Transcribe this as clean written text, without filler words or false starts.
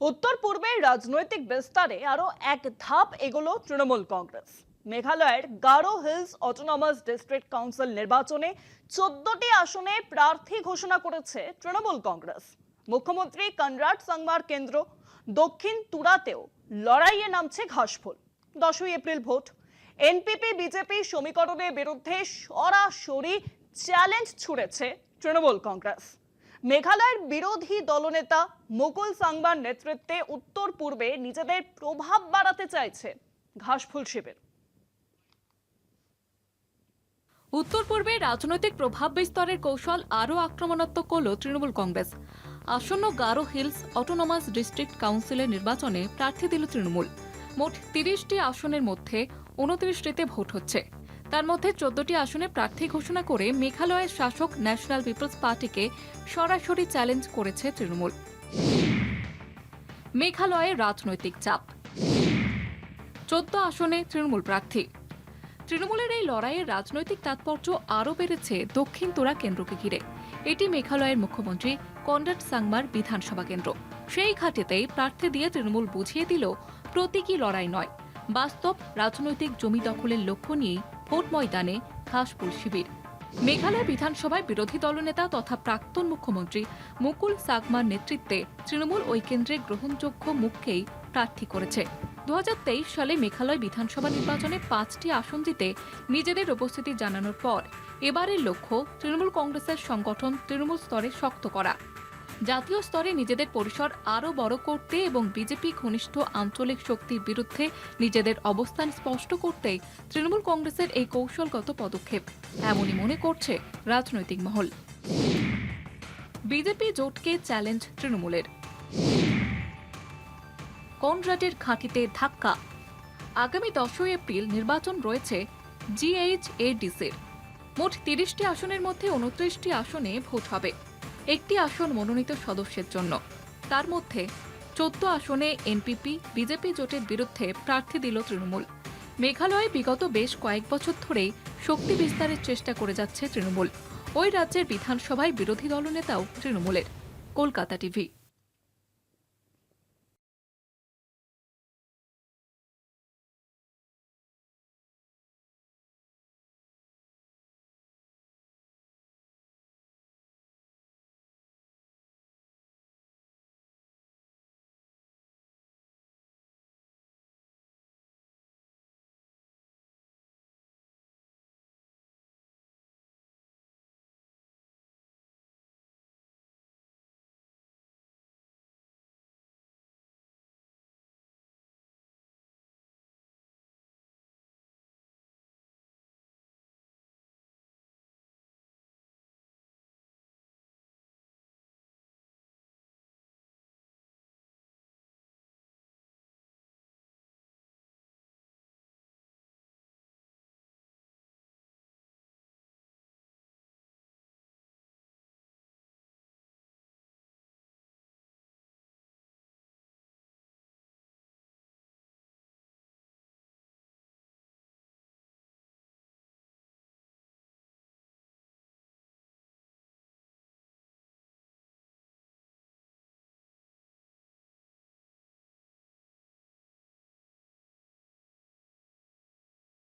উত্তর পূর্বে রাজনৈতিক বিস্তারে আরো এক ধাপ এগোলো তৃণমূল কংগ্রেস। মেঘালয়ের Garo hills autonomous district council নির্বাচনে 14টি আসনে প্রার্থী ঘোষণা করেছে তৃণমূল কংগ্রেস। মুখ্যমন্ত্রী কনরাড সাংমার কেন্দ্র দক্ষিণ তুরাতেও লড়াইয়ে নামছে ঘাসফুল। 10ই এপ্রিল ভোট। এনপিপি বিজেপি সমীকরণের বিরুদ্ধে সরাসরি চ্যালেঞ্জ ছুড়েছে তৃণমূল কংগ্রেস। মেঘালয়ের বিরোধী দলনেতা মুকুল সাংমার নেতৃত্বে উত্তর পূর্বে নিজেদের প্রভাব বাড়াতে চাইছে ঘাসফুল শিবির। উত্তর পূর্বে রাজনৈতিক প্রভাব বিস্তারের কৌশল আরও আক্রমণাত্মক করল তৃণমূল কংগ্রেস। আসন্ন গারো হিলস অটোনমাস ডিস্ট্রিক্ট কাউন্সিলের নির্বাচনে প্রার্থী দিল তৃণমূল। মোট 30টি আসনের মধ্যে 29টিতে ভোট হচ্ছে। তার মধ্যে 14টি আসনে প্রার্থী ঘোষণা করে মেঘালয়ের শাসক ন্যাশনাল পিপলস পার্টিকে সরাসরি চ্যালেঞ্জ করেছে তৃণমূল। মেঘালয়ের রাজনৈতিক চাপ। 14 আসনে তৃণমূল প্রার্থী। তৃণমূলের এই লড়াইয়ের রাজনৈতিক তাৎপর্য আরও বেড়েছে দক্ষিণ তোরা কেন্দ্রকে ঘিরে। এটি মেঘালয়ের মুখ্যমন্ত্রী কনরাড সাংমার বিধানসভা কেন্দ্র। সেই ঘাটেতেই প্রার্থী দিয়ে তৃণমূল বুঝিয়ে দিল প্রতীকী লড়াই নয়, বাস্তব রাজনৈতিক জমি দখলের লক্ষ্য নিয়েই ভোট ময়দানে ঘাসফুল শিবির। মেঘালয় বিধানসভায় বিরোধী দলনেতা তথা প্রাক্তন মুখ্যমন্ত্রী মুকুল সাংমার নেতৃত্বে তৃণমূল ওই কেন্দ্রে গ্রহণযোগ্য মুখকেই প্রার্থী করেছে। 2023 সালে মেঘালয় বিধানসভা নির্বাচনে 5টি আসন জিতে নিজেদের উপস্থিতি জানানোর পর এবারের লক্ষ্য তৃণমূল কংগ্রেসের সংগঠন তৃণমূল স্তরে শক্ত করা, জাতীয় স্তরে নিজেদের পরিসর আরও বড় করতে এবং বিজেপি ঘনিষ্ঠ আঞ্চলিক শক্তির বিরুদ্ধে নিজেদের অবস্থান স্পষ্ট করতে তৃণমূল কংগ্রেসের এই কৌশলগত পদক্ষেপ, এমনই মনে করছে রাজনৈতিক মহল। বিজেপি জোটকে চ্যালেঞ্জ তৃণমূলের। কনরাডের ঘাঁটিতে ধাক্কা। আগামী 10ই এপ্রিল নির্বাচন রয়েছে জিএইচএডিসির। মোট 30টি আসনের মধ্যে 29টি আসনে ভোট হবে। একটি আসন মনোনীত সদস্যের জন্য। তার মধ্যে 14 আসনে এনপিপি বিজেপি জোটের বিরুদ্ধে প্রার্থী দিল তৃণমূল। মেঘালয়ে বিগত বেশ কয়েক বছর ধরেই শক্তি বিস্তারের চেষ্টা করে যাচ্ছে তৃণমূল। ওই রাজ্যের বিধানসভায় বিরোধী দলনেতাও তৃণমূলের। কলকাতা টিভি।